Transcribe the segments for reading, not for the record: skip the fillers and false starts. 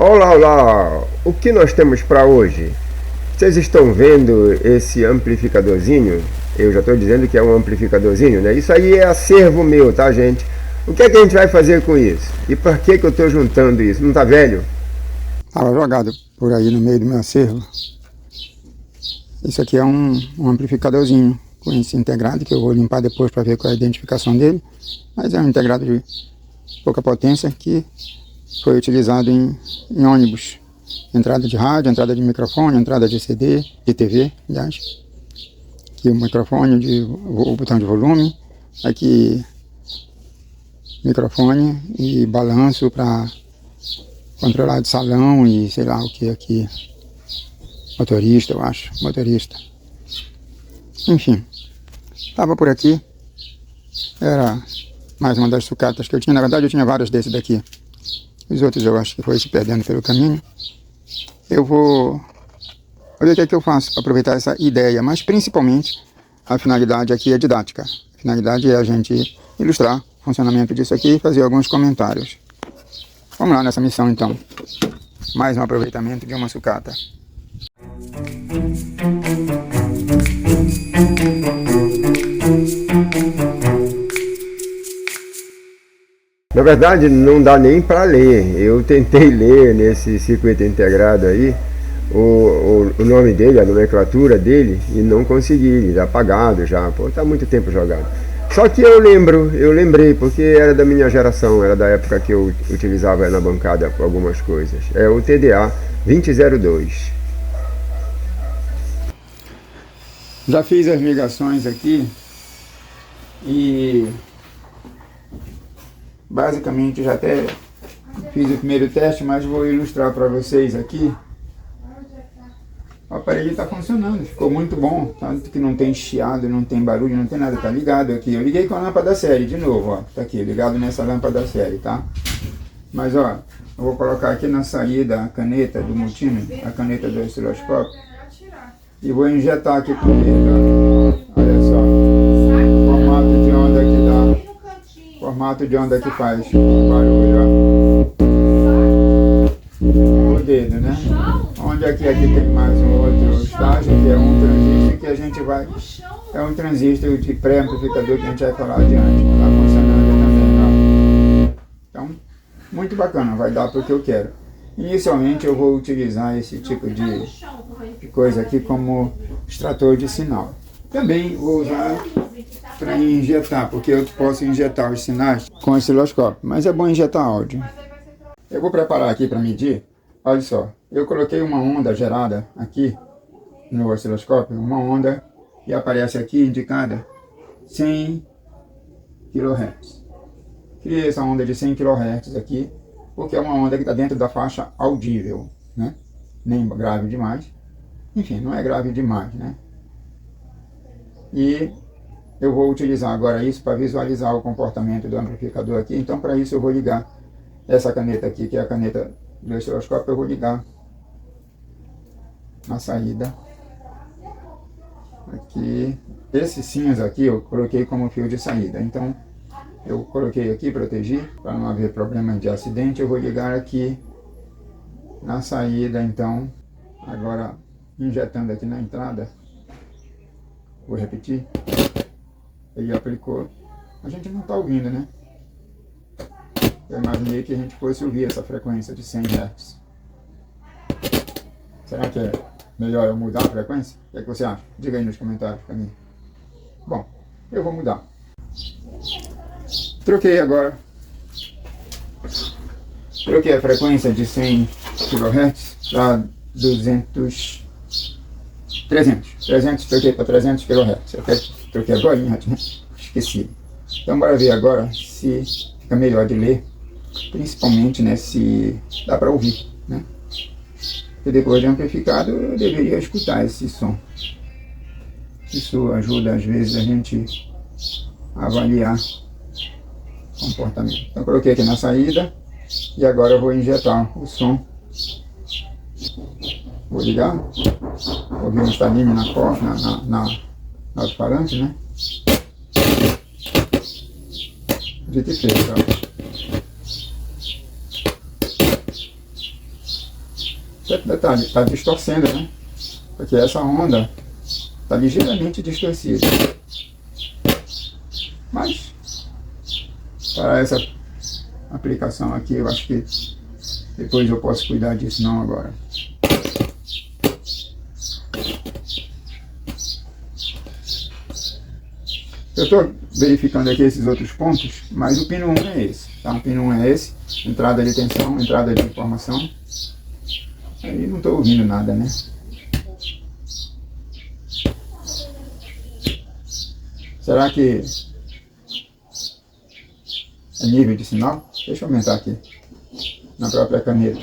Olá, olá! O que nós temos para hoje? Vocês estão vendo esse amplificadorzinho? Eu já estou dizendo que é um amplificadorzinho, né? Isso aí é acervo meu, tá, gente? O que é que a gente vai fazer com isso? E por que eu estou juntando isso? Não tá velho? Estava jogado por aí no meio do meu acervo. Isso aqui é um amplificadorzinho com esse integrado, que eu vou limpar depois para ver qual é a identificação dele. Mas é um integrado de pouca potência que foi utilizado em ônibus. Entrada de rádio, entrada de microfone, entrada de CD, de TV, aliás. Aqui o microfone, o botão de volume. Aqui microfone e balanço para controlar de salão e sei lá o que aqui. Motorista, eu acho. Motorista. Enfim. Estava por aqui. Era mais uma das sucatas que eu tinha. Na verdade eu tinha várias desses daqui. Os outros eu acho que foi se perdendo pelo caminho. Eu vou ver o que é que eu faço para aproveitar essa ideia. Mas principalmente a finalidade aqui é didática. A finalidade é a gente ilustrar o funcionamento disso aqui e fazer alguns comentários. Vamos lá nessa missão então. Mais um aproveitamento de uma sucata. Na verdade, não dá nem para ler. Eu tentei ler nesse circuito integrado aí o nome dele, a nomenclatura dele, e não consegui. Ele é apagado já. Pô, tá muito tempo jogado. Só que eu lembrei, porque era da minha geração, era da época que eu utilizava na bancada com algumas coisas. É o TDA 2002. Já fiz as ligações aqui e basicamente já até fiz o primeiro teste, mas vou ilustrar para vocês aqui. O aparelho está funcionando, ficou muito bom, tanto que não tem chiado, não tem barulho, não tem nada, tá ligado aqui. Eu liguei com a lâmpada série de novo, ó, tá aqui, ligado nessa lâmpada série, tá? Mas ó, eu vou colocar aqui na saída a caneta do multímetro, a caneta do osciloscópio, e vou injetar aqui com ele, ó. Olha só, o formato de onda que dá, formato de onda que faz barulho, ó. O dedo, né? Onde aqui tem mais um outro estágio, que é um transistor que a gente vai... É um transistor de pré-amplificador que a gente vai falar adiante. Está funcionando também, ó. Então, muito bacana, vai dar para o que eu quero. Inicialmente eu vou utilizar esse tipo de coisa aqui como extrator de sinal. Também vou usar para injetar, porque eu posso injetar os sinais com osciloscópio, mas é bom injetar áudio. Eu vou preparar aqui para medir. Olha só, eu coloquei uma onda gerada aqui no osciloscópio, uma onda que aparece aqui indicada 100 kHz. Criei essa onda de 100 kHz aqui, porque é uma onda que está dentro da faixa audível, né? Nem grave demais, enfim, não é grave demais, né? E eu vou utilizar agora isso para visualizar o comportamento do amplificador aqui. Então para isso eu vou ligar essa caneta aqui, que é a caneta do osciloscópio, eu vou ligar na saída aqui. Esse cinza aqui eu coloquei como fio de saída, então eu coloquei aqui, protegi para não haver problema de acidente. Eu vou ligar aqui na saída, então agora injetando aqui na entrada, vou repetir. Ele aplicou, a gente não está ouvindo, né? Eu imaginei que a gente fosse ouvir essa frequência de 100 Hz. Será que é melhor eu mudar a frequência? O que é que você acha? Diga aí nos comentários para mim. Bom, eu vou mudar. Troquei agora. Troquei a frequência de 100 kHz para 300. Troquei para 300 kHz. Eu troquei agora, né? Esqueci. Então bora ver agora se fica melhor de ler. Principalmente, né, se dá para ouvir, né? E depois de amplificado eu deveria escutar esse som. Isso ajuda às vezes a gente a avaliar o comportamento. Então coloquei aqui na saída e agora eu vou injetar o som. Vou ligar, vou ouvir um estalinho na porta, na alto-falante, né? Dito e feito, ó. Detalhe, está distorcendo, né? Porque essa onda está ligeiramente distorcida. Mas, para essa aplicação aqui, eu acho que depois eu posso cuidar disso, não agora. Eu estou verificando aqui esses outros pontos, mas o pino 1 é esse, tá? O pino 1 é esse, entrada de tensão, entrada de informação. Aí não estou ouvindo nada, né? Será que é nível de sinal? Deixa eu aumentar aqui, na própria caneta.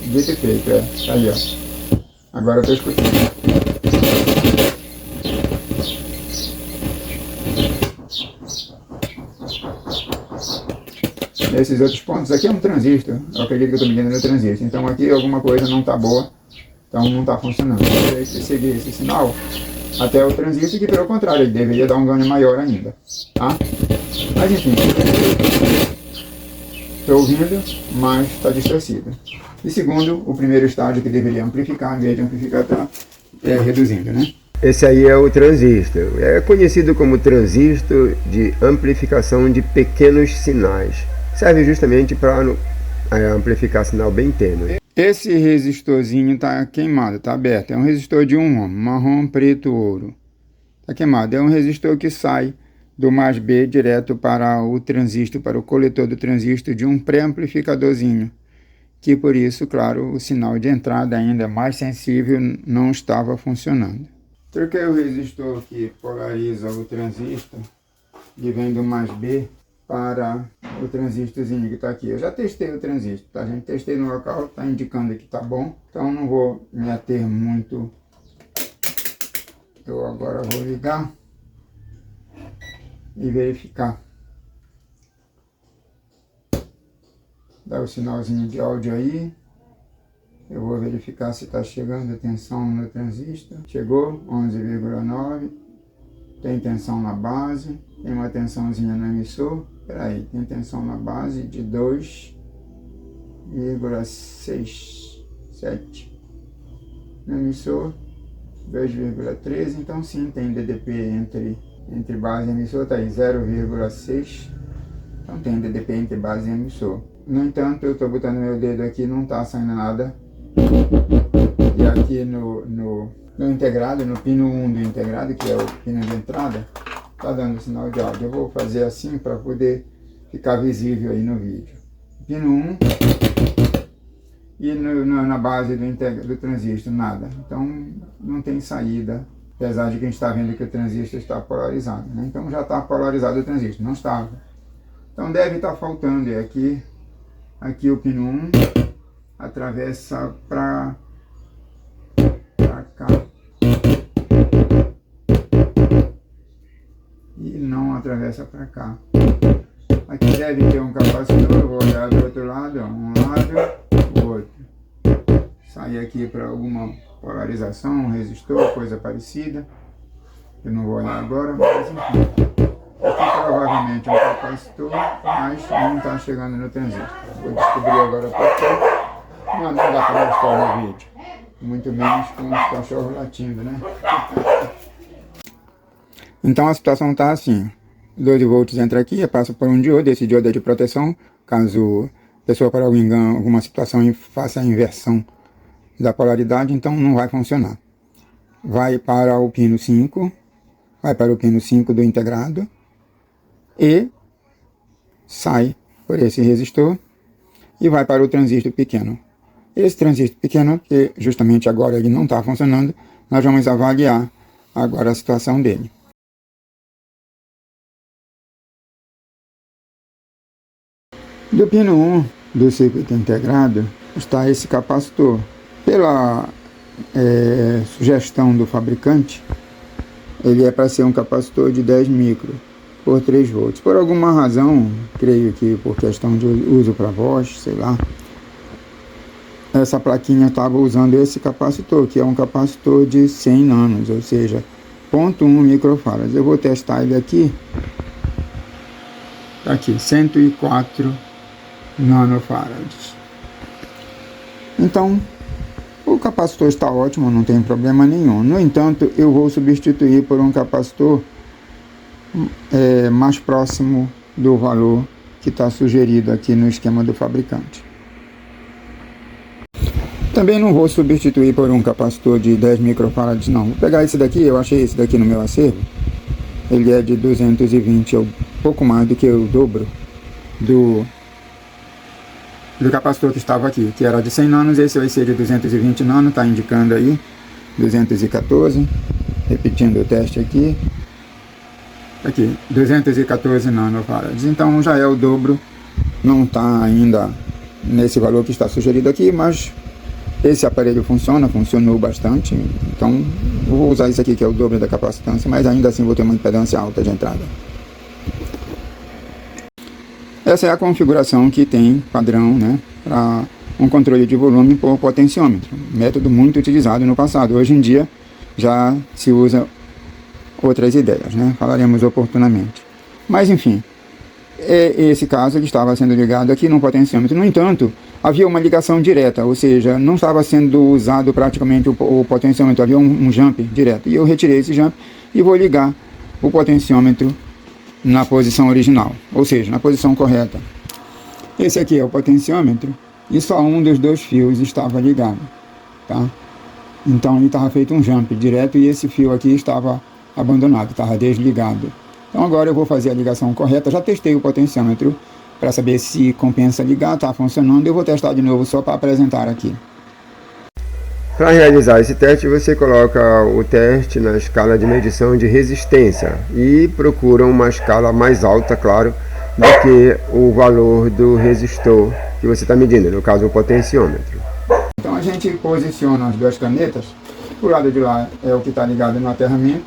Dito e feito, tá aí, ó. Agora eu estou escutando. Esses outros pontos aqui é um transistor, eu acredito que eu estou medindo no transistor, então aqui alguma coisa não está boa, então não está funcionando. Eu teria que seguir esse sinal até o transistor, que pelo contrário, ele deveria dar um ganho maior ainda, tá? Mas enfim, estou ouvindo, mas está distorcido. E segundo, o primeiro estágio que deveria amplificar, em vez de amplificar, está reduzindo, né? Esse aí é o transistor, é conhecido como transistor de amplificação de pequenos sinais. Serve justamente para amplificar sinal bem tênue. Esse resistorzinho está queimado, está aberto. É um resistor de 1 ohm, marrom, preto, ouro. Está queimado. É um resistor que sai do mais B direto para o transistor, para o coletor do transistor de um pré-amplificadorzinho. Que por isso, claro, o sinal de entrada ainda mais sensível não estava funcionando. Troquei o resistor que polariza o transistor, que vem do mais B, para o transistorzinho que está aqui. Eu já testei o transistor, tá, gente? Testei no local, está indicando que está bom, então não vou me ater muito. Eu agora vou ligar e verificar. Dá o sinalzinho de áudio aí. Eu vou verificar se está chegando a tensão no transistor. Chegou, 11,9. Tem tensão na base. Tem uma tensãozinha no emissor. Espera aí, tem tensão na base de 2,67. No emissor, 2,13. Então sim, tem DDP entre base e emissor. Está aí, 0,6. Então tem DDP entre base e emissor. No entanto, eu estou botando meu dedo aqui e não está saindo nada. E aqui no integrado, no pino 1 do integrado, que é o pino de entrada, está dando sinal de áudio. Eu vou fazer assim para poder ficar visível aí no vídeo. Pino 1 e na base do transistor, nada. Então não tem saída, apesar de que a gente está vendo que o transistor está polarizado, né? Então já está polarizado o transistor, não estava. Então deve estar faltando, e aqui o pino 1 atravessa para cá e não atravessa para cá. Aqui deve ter um capacitor, eu vou olhar do outro lado, ó, um lado, o outro. Sai aqui para alguma polarização, um resistor, coisa parecida. Eu não vou olhar agora, mas enfim. Aqui provavelmente é um capacitor, mas não está chegando no transistor. Vou descobrir agora por quê. Não dá para mostrar no vídeo. Muito menos com os cachorros latindo, né? Então a situação está assim. 12 volts entra aqui, passa por um diodo. Esse diodo é de proteção. Caso a pessoa, por algum engano, alguma situação, faça a inversão da polaridade, então não vai funcionar. Vai para o pino 5. Vai para o pino 5 do integrado. E sai por esse resistor e vai para o transistor pequeno. Esse transistor pequeno, que justamente agora ele não está funcionando, nós vamos avaliar agora a situação dele. Do pino 1 do circuito integrado está esse capacitor. Pela sugestão do fabricante, ele é para ser um capacitor de 10 micro por 3 volts. Por alguma razão, creio que por questão de uso para voz, sei lá, essa plaquinha estava usando esse capacitor, que é um capacitor de 100 nanos, ou seja, 0,1 microfarads. Eu vou testar ele aqui. Tá aqui, 104 nanofarads. Então, o capacitor está ótimo, não tem problema nenhum. No entanto, eu vou substituir por um capacitor mais próximo do valor que está sugerido aqui no esquema do fabricante. Também não vou substituir por um capacitor de 10 microfarads, não. Vou pegar esse daqui, eu achei esse daqui no meu acervo. Ele é de 220, é um pouco mais do que o dobro do capacitor que estava aqui, que era de 100 nanos, esse vai ser de 220 nanos, está indicando aí, 214, repetindo o teste aqui, 214 nanofarads, então já é o dobro, não está ainda nesse valor que está sugerido aqui, mas esse aparelho funcionou bastante, então vou usar isso aqui que é o dobro da capacitância, mas ainda assim vou ter uma impedância alta de entrada. Essa é a configuração que tem padrão, né, para um controle de volume por potenciômetro, método muito utilizado no passado. Hoje em dia já se usa outras ideias, né, falaremos oportunamente. Mas enfim, esse caso ele estava sendo ligado aqui no potenciômetro. No entanto, havia uma ligação direta, ou seja, não estava sendo usado praticamente o potenciômetro, havia um jump direto. E eu retirei esse jump e vou ligar o potenciômetro na posição original, ou seja, na posição correta. Esse aqui é o potenciômetro e só um dos dois fios estava ligado, tá? Então ele estava feito um jump direto e esse fio aqui estava abandonado, estava desligado. Então agora eu vou fazer a ligação correta. Já testei o potenciômetro para saber se compensa ligar, está funcionando. Eu vou testar de novo só para apresentar aqui. Para realizar esse teste, você coloca o teste na escala de medição de resistência e procura uma escala mais alta, claro, do que o valor do resistor que você está medindo, no caso o potenciômetro. Então a gente posiciona as duas canetas. O lado de lá é o que está ligado no aterramento,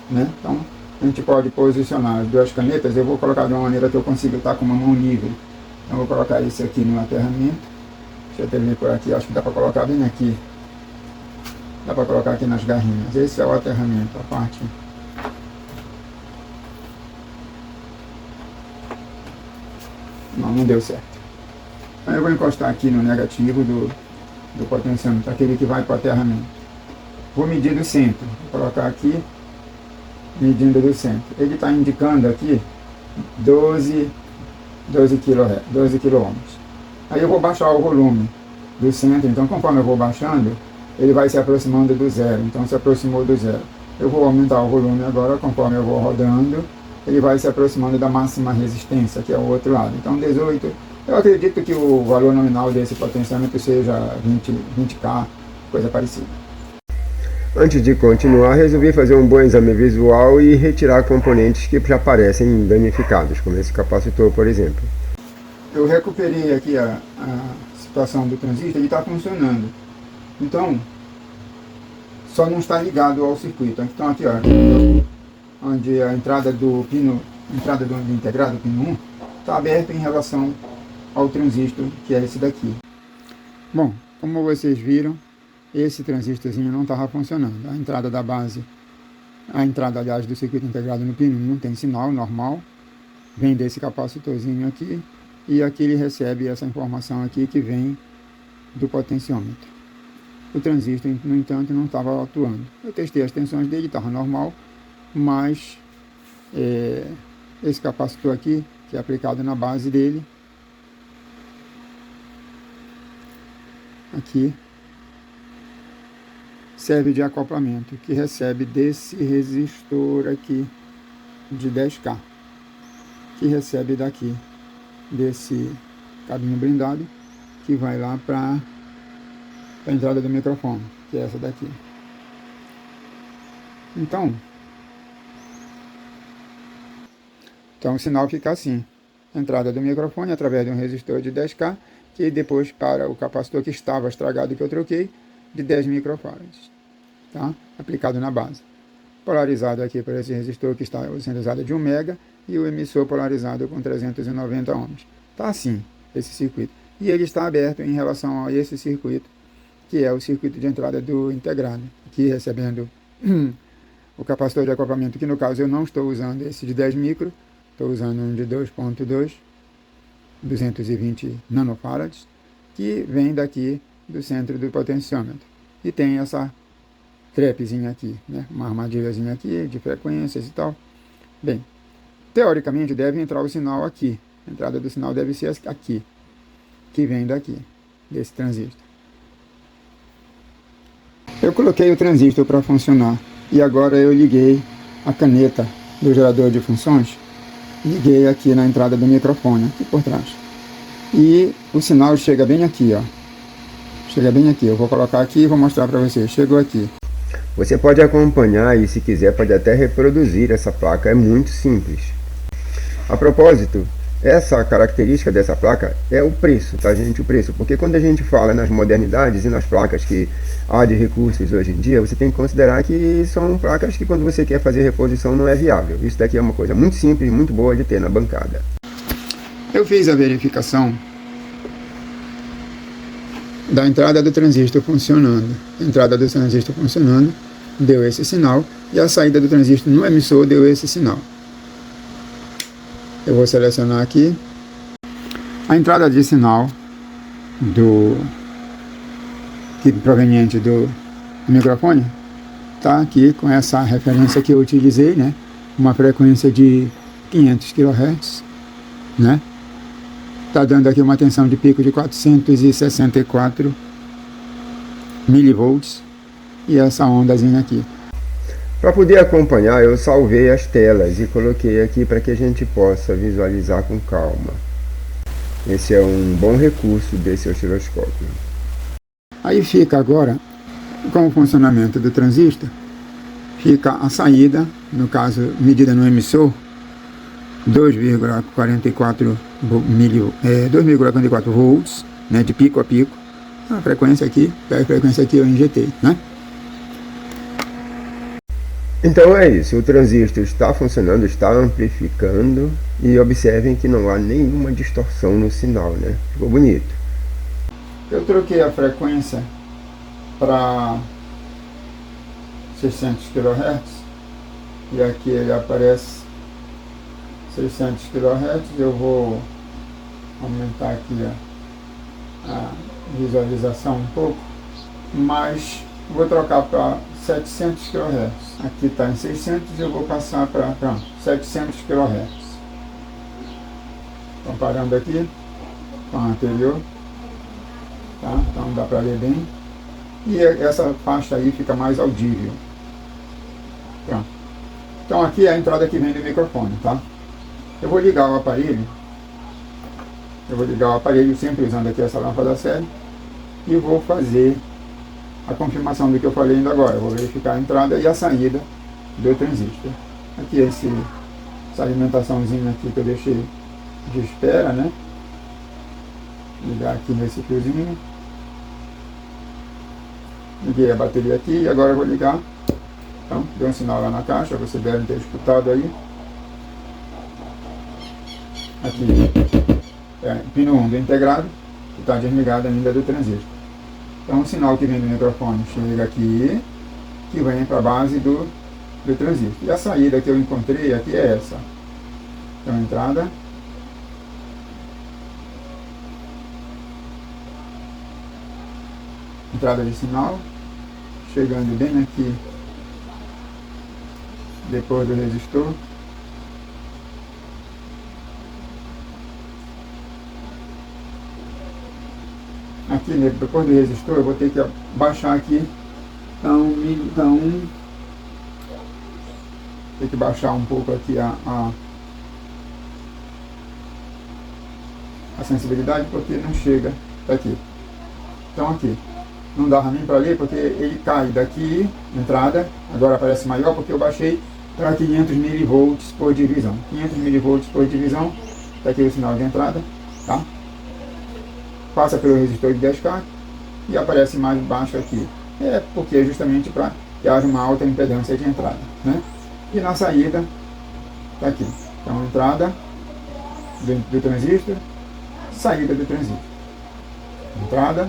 né? Então a gente pode posicionar as duas canetas. Eu vou colocar de uma maneira que eu consiga estar com uma mão livre. Então eu vou colocar esse aqui no aterramento. Deixa eu terminar por aqui, acho que dá para colocar bem aqui. Dá para colocar aqui nas garrinhas. Esse é o aterramento, a parte. Não deu certo. Então eu vou encostar aqui no negativo do potenciômetro, aquele que vai para o aterramento. Vou medir do centro. Vou colocar aqui, medindo do centro. Ele está indicando aqui 12 kHz. Aí eu vou baixar o volume do centro. Então conforme eu vou baixando, ele vai se aproximando do zero. Então se aproximou do zero. Eu vou aumentar o volume agora, conforme eu vou rodando, ele vai se aproximando da máxima resistência, que é o outro lado. Então 18, eu acredito que o valor nominal desse potenciômetro seja 20K, coisa parecida. Antes de continuar, resolvi fazer um bom exame visual e retirar componentes que já parecem danificados, como esse capacitor, por exemplo. Eu recuperei aqui a situação do transistor, ele está funcionando. Então, só não está ligado ao circuito. Então aqui, ó, onde a entrada do pino, do integrado, pino 1, está aberta em relação ao transistor, que é esse daqui. Bom, como vocês viram, esse transistorzinho não estava funcionando. A entrada da base, a entrada, aliás, do circuito integrado no pino 1 tem sinal normal, vem desse capacitorzinho aqui, e aqui ele recebe essa informação aqui que vem do potenciômetro. O transistor, no entanto, não estava atuando. Eu testei as tensões dele, estava normal, mas esse capacitor aqui, que é aplicado na base dele, aqui, serve de acoplamento, que recebe desse resistor aqui de 10K, que recebe daqui, desse cabinho blindado, que vai lá para a entrada do microfone, que é essa daqui. Então o sinal fica assim: entrada do microfone através de um resistor de 10K, que depois para o capacitor que estava estragado, que eu troquei, de 10 microfarads, tá? Aplicado na base. Polarizado aqui por esse resistor que está sendo usado de 1 mega e o emissor polarizado com 390 ohms. Tá assim, esse circuito. E ele está aberto em relação a esse circuito, que é o circuito de entrada do integrado, aqui recebendo o capacitor de acoplamento, que no caso eu não estou usando esse de 10 micro, estou usando um de 2.2, 220 nanofarads, que vem daqui do centro do potenciômetro. E tem essa trapzinha aqui, né? Uma armadilhazinha aqui de frequências e tal. Bem, teoricamente deve entrar o sinal aqui. A entrada do sinal deve ser aqui, que vem daqui, desse transistor. Eu coloquei o transistor para funcionar e agora eu liguei a caneta do gerador de funções, liguei aqui na entrada do microfone, aqui por trás. E o sinal chega bem aqui, ó. Chega bem aqui. Eu vou colocar aqui e vou mostrar para vocês. Chegou aqui. Você pode acompanhar e, se quiser, pode até reproduzir essa placa. É muito simples. A propósito, essa característica dessa placa é o preço, tá, gente? O preço. Porque quando a gente fala nas modernidades e nas placas que há de recursos hoje em dia, você tem que considerar que são placas que, quando você quer fazer reposição, não é viável. Isso daqui é uma coisa muito simples, muito boa de ter na bancada. Eu fiz a verificação da entrada do transistor funcionando. A entrada do transistor funcionando deu esse sinal e a saída do transistor no emissor deu esse sinal. Eu vou selecionar aqui a entrada de sinal proveniente do microfone. Está aqui com essa referência que eu utilizei, né? Uma frequência de 500 kHz, né? Está dando aqui uma tensão de pico de 464 milivolts e essa ondazinha aqui. Para poder acompanhar, eu salvei as telas e coloquei aqui para que a gente possa visualizar com calma. Esse é um bom recurso desse osciloscópio. Aí fica agora, com o funcionamento do transistor, fica a saída, no caso medida no emissor, 2,44 volts, né, de pico a pico. A frequência aqui eu injetei, né? Então é isso, o transistor está funcionando, está amplificando, e observem que não há nenhuma distorção no sinal, né? Ficou bonito. Eu troquei a frequência para 600 kHz e aqui ele aparece 600 kHz. Eu vou aumentar aqui a visualização um pouco, mas vou trocar para 700 kHz. Aqui está em 600, eu vou passar para 700 kHz. Comparando aqui com a anterior, tá? Então dá para ler bem. E essa faixa aí fica mais audível. Pronto. Então aqui é a entrada que vem do microfone, tá? Eu vou ligar o aparelho. Sempre usando aqui essa lâmpada série. E vou fazer a confirmação do que eu falei ainda agora. Eu vou verificar a entrada e a saída do transistor. Aqui essa alimentaçãozinha aqui que eu deixei de espera, né? Ligar aqui nesse fiozinho. Liguei a bateria aqui e agora eu vou ligar. Então, deu um sinal lá na caixa, vocês devem ter escutado aí. Aqui é pino 1 do integrado, que está desligado ainda do transistor. Então o sinal que vem do microfone chega aqui, que vem para a base do transistor. E a saída que eu encontrei aqui é essa. Então entrada. Entrada de sinal, chegando bem aqui, depois do resistor. Aqui depois do resistor eu vou ter que baixar aqui, tem que baixar um pouco aqui a sensibilidade, porque não chega daqui. Então aqui não dava nem para ler, porque ele cai daqui, entrada, agora aparece maior porque eu baixei para 500 milivolts por divisão. 500 milivolts por divisão, está aqui o sinal de entrada, tá? Passa pelo resistor de 10K e aparece mais baixo aqui. É porque é justamente para que haja uma alta impedância de entrada, né? E na saída, está aqui. Então entrada do transistor, saída do transistor. Entrada,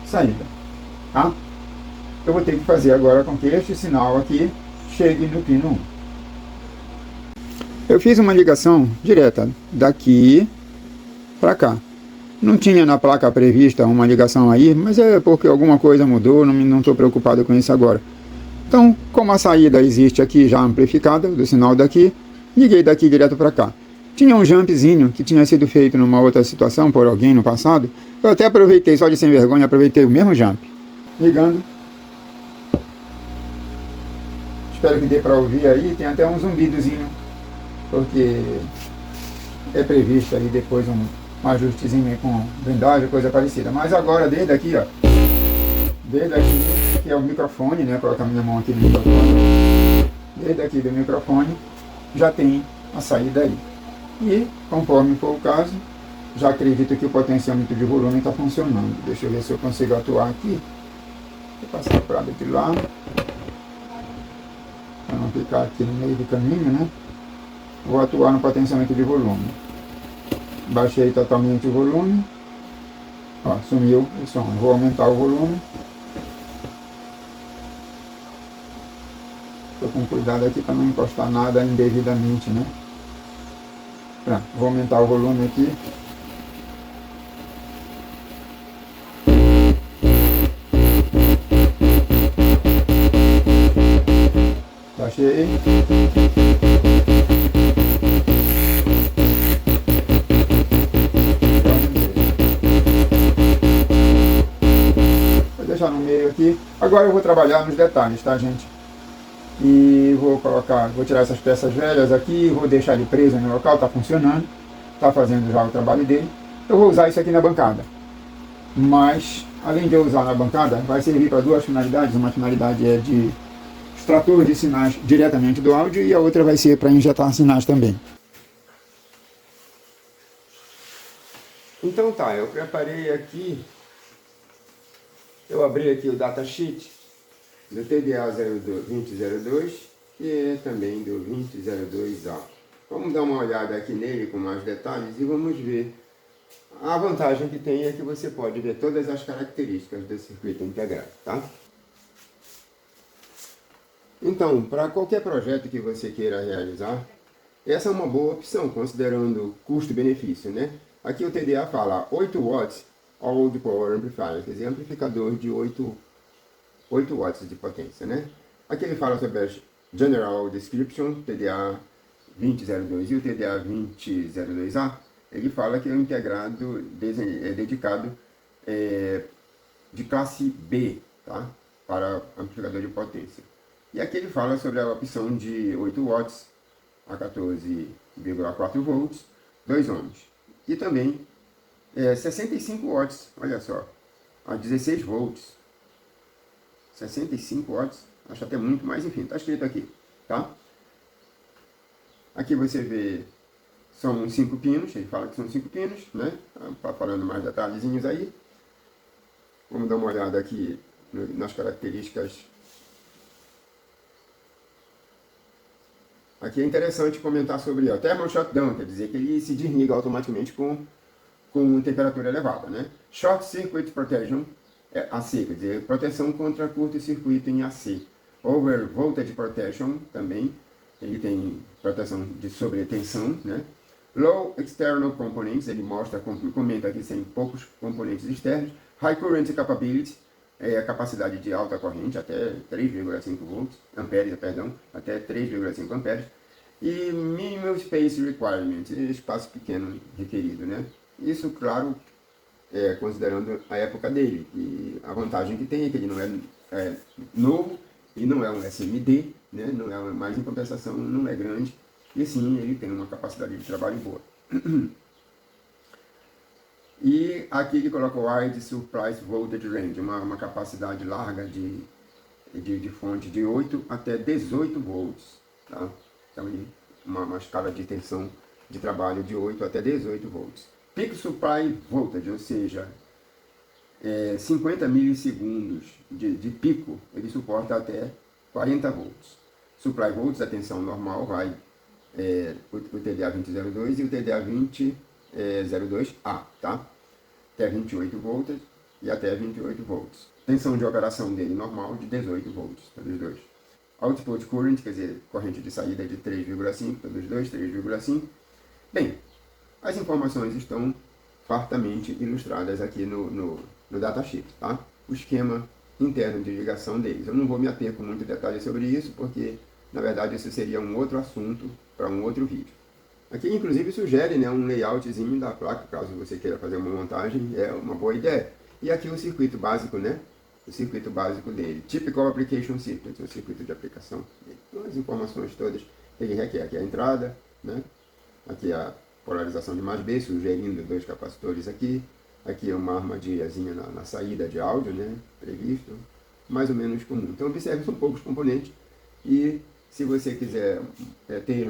saída, tá? Eu vou ter que fazer agora com que este sinal aqui chegue no pino 1. Eu fiz uma ligação direta daqui para cá. Não tinha na placa prevista uma ligação aí, mas é porque alguma coisa mudou, não estou preocupado com isso agora. Então, como a saída existe aqui já amplificada, do sinal daqui, liguei daqui direto para cá. Tinha um jumpzinho que tinha sido feito numa outra situação por alguém no passado. Eu até aproveitei, só de sem vergonha, aproveitei o mesmo jump. Ligando. Espero que dê para ouvir aí, tem até um zumbidozinho, porque é previsto aí depois um ajustezinho com blindagem, coisa parecida. Mas agora, desde aqui, ó, desde aqui, que é o microfone, né, colocar minha mão aqui no microfone, desde aqui do microfone, já tem a saída aí. E, conforme for o caso, já acredito que o potenciômetro de volume está funcionando. Deixa eu ver se eu consigo atuar aqui. Vou passar para de lá, para não ficar aqui no meio do caminho, né? Vou atuar no potenciômetro de volume. Baixei totalmente o volume. Ó, sumiu o som. Vou aumentar o volume. Estou com cuidado aqui para não encostar nada indevidamente, né? Pronto, vou aumentar o volume aqui. Baixei. Vou deixar no meio aqui. Agora eu vou trabalhar nos detalhes, tá, gente? E vou tirar essas peças velhas aqui, vou deixar ele preso no local, está funcionando, está fazendo já o trabalho dele. Eu vou usar isso aqui na bancada, mas além de eu usar na bancada, vai servir para duas finalidades. Uma finalidade é de extrator de sinais diretamente do áudio e a outra vai ser para injetar sinais também. Então tá, eu preparei aqui, eu abri aqui o datasheet do TDA 2002 e também do 2002A. Vamos dar uma olhada aqui nele com mais detalhes e vamos ver. A vantagem que tem é que você pode ver todas as características do circuito integrado, tá? Então, para qualquer projeto que você queira realizar, essa é uma boa opção, considerando custo-benefício, né? Aqui o TDA fala 8 watts Old Power Amplifier, quer dizer, amplificador de 8 watts de potência, né? Aqui ele fala sobre a General Description, TDA 2002 e o TDA 2002A. Ele fala que é um integrado, dedicado de classe B, tá? Para amplificador de potência. E aqui ele fala sobre a opção de 8 watts a 14,4 volts, 2 ohms. E também 65 watts, olha só, a 16 volts. 65 watts, acho até muito, mas enfim, está escrito aqui, tá? Aqui você vê, são 5 pinos, ele fala que são 5 pinos, né? Tá falando mais detalhezinhos aí. Vamos dar uma olhada aqui nas características. Aqui é interessante comentar sobre o thermal shutdown, quer dizer que ele se desliga automaticamente com temperatura elevada, né? Short Circuit Protection, AC, quer dizer, proteção contra curto-circuito em AC. Over Voltage Protection, também, ele tem proteção de sobretensão, né? Low External Components, ele comenta que tem poucos componentes externos. High Current Capability, a capacidade de alta corrente, até 3,5 volts, amperes, perdão, até 3,5 amperes. E Minimal Space Requirement, espaço pequeno requerido, né? Isso, claro, considerando a época dele. E a vantagem que tem é que ele não é novo, e não é um SMD, né? Não é, mas em compensação não é grande, e sim, ele tem uma capacidade de trabalho boa. E aqui ele colocou Wide Surprise Voltage Range, uma capacidade larga de fonte de 8 até 18 volts. Tá? Então, uma escala de tensão de trabalho de 8 até 18 volts. Peak Supply Voltage, ou seja, 50 milissegundos de pico, ele suporta até 40 volts. Supply Volts, a tensão normal, vai o TDA 2002 e o TDA 2002A, tá? Até 28 volts e até 28 volts. Tensão de operação dele normal de 18 volts, para os dois. output current, quer dizer, corrente de saída de 3,5, todos dois, 3,5. Bem, as informações estão fartamente ilustradas aqui no datasheet, tá? O esquema interno de ligação deles. Eu não vou me ater com muito detalhe sobre isso, porque, na verdade, isso seria um outro assunto para um outro vídeo. Aqui, inclusive, sugere, né, um layoutzinho da placa, caso você queira fazer uma montagem, é uma boa ideia. E aqui o circuito básico, né? O circuito básico dele. Typical Application Circuit, o circuito de aplicação dele. Então, as informações todas ele requer. Aqui a entrada, né? Aqui a polarização de mais B, sugerindo 2 capacitores aqui. Aqui é uma armadilhazinha na saída de áudio, né? Previsto. Mais ou menos comum. Então, observe, são poucos componentes. E se você quiser ter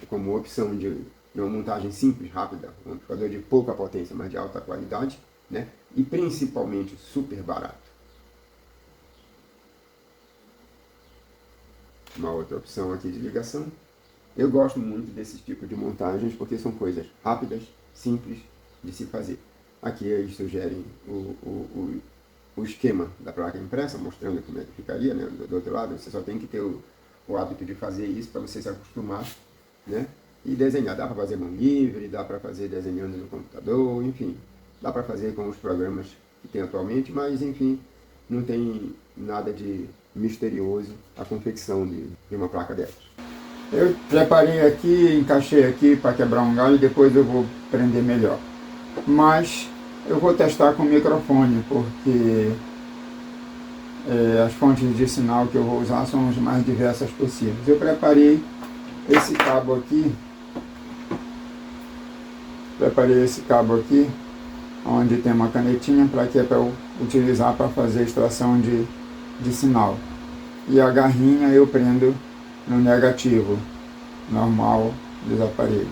como opção de uma montagem simples, rápida, um amplificador de pouca potência, mas de alta qualidade, né? E principalmente super barato. Uma outra opção aqui de ligação. Eu gosto muito desses tipos de montagens porque são coisas rápidas, simples de se fazer. Aqui eles sugerem o esquema da placa impressa, mostrando como é que ficaria, né? Do outro lado, você só tem que ter o hábito de fazer isso para você se acostumar, né? E desenhar. Dá para fazer mão livre, dá para fazer desenhando no computador, enfim. Dá para fazer com os programas que tem atualmente, mas enfim, não tem nada de misterioso a confecção de uma placa dessas. Eu preparei aqui, encaixei aqui para quebrar um galho e depois eu vou prender melhor. Mas eu vou testar com o microfone, porque as fontes de sinal que eu vou usar são as mais diversas possíveis. Eu preparei esse cabo aqui, onde tem uma canetinha para que é para eu utilizar para fazer extração de sinal. E a garrinha eu prendo no negativo normal dos aparelhos.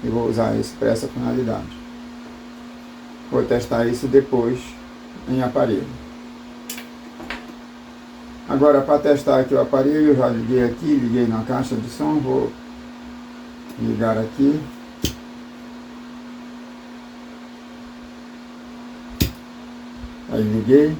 E vou usar isso para essa finalidade. Vou testar isso depois em aparelho. Agora, para testar aqui o aparelho, eu já liguei aqui, liguei na caixa de som, vou ligar aqui. Aí liguei.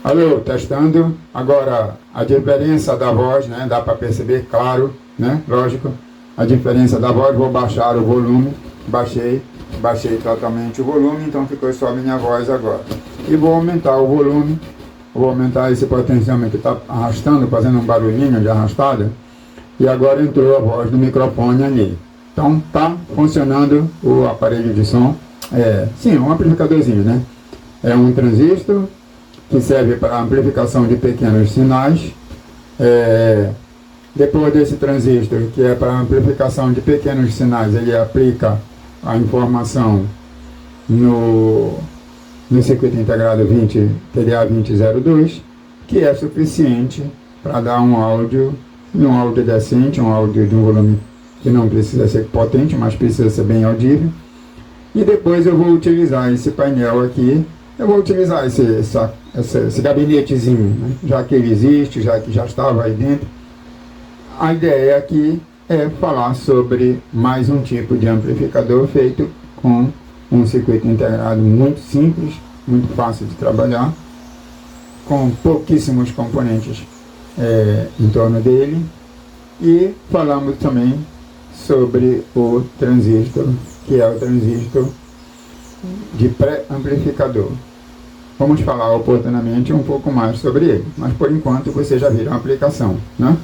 Alô, testando. Agora, a diferença da voz, né? Dá para perceber, claro, né? Lógico. A diferença da voz, vou baixar o volume. Baixei totalmente o volume, então ficou só a minha voz agora. E vou aumentar o volume. Vou aumentar esse potenciômetro que está arrastando, fazendo um barulhinho de arrastada. E agora entrou a voz do microfone ali. Então tá funcionando o aparelho de som. Sim, um amplificadorzinho, né? É um transistor que serve para amplificação de pequenos sinais. Depois desse transistor, que é para amplificação de pequenos sinais, ele aplica a informação no circuito integrado TDA2002, que é suficiente para dar um áudio decente, um áudio de um volume que não precisa ser potente, mas precisa ser bem audível. E depois eu vou utilizar esse painel aqui, eu vou utilizar esse gabinetezinho, né? Já que ele existe, já que já estava aí dentro. A ideia aqui é falar sobre mais um tipo de amplificador feito com um circuito integrado muito simples, muito fácil de trabalhar, com pouquíssimos componentes em torno dele. E falamos também sobre o transistor, que é o transistor de pré-amplificador. Vamos falar oportunamente um pouco mais sobre ele, mas por enquanto vocês já viram a aplicação, né?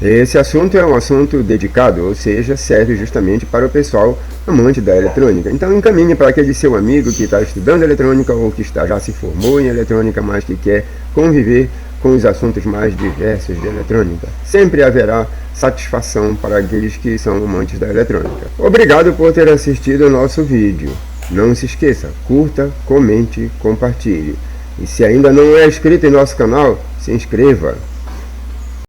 Esse assunto é um assunto dedicado, ou seja, serve justamente para o pessoal amante da eletrônica. Então encaminhe para aquele seu amigo que está estudando eletrônica ou que já se formou em eletrônica, mas que quer conviver com os assuntos mais diversos de eletrônica. Sempre haverá satisfação para aqueles que são amantes da eletrônica. Obrigado por ter assistido ao nosso vídeo. Não se esqueça, curta, comente, compartilhe. E se ainda não é inscrito em nosso canal, se inscreva.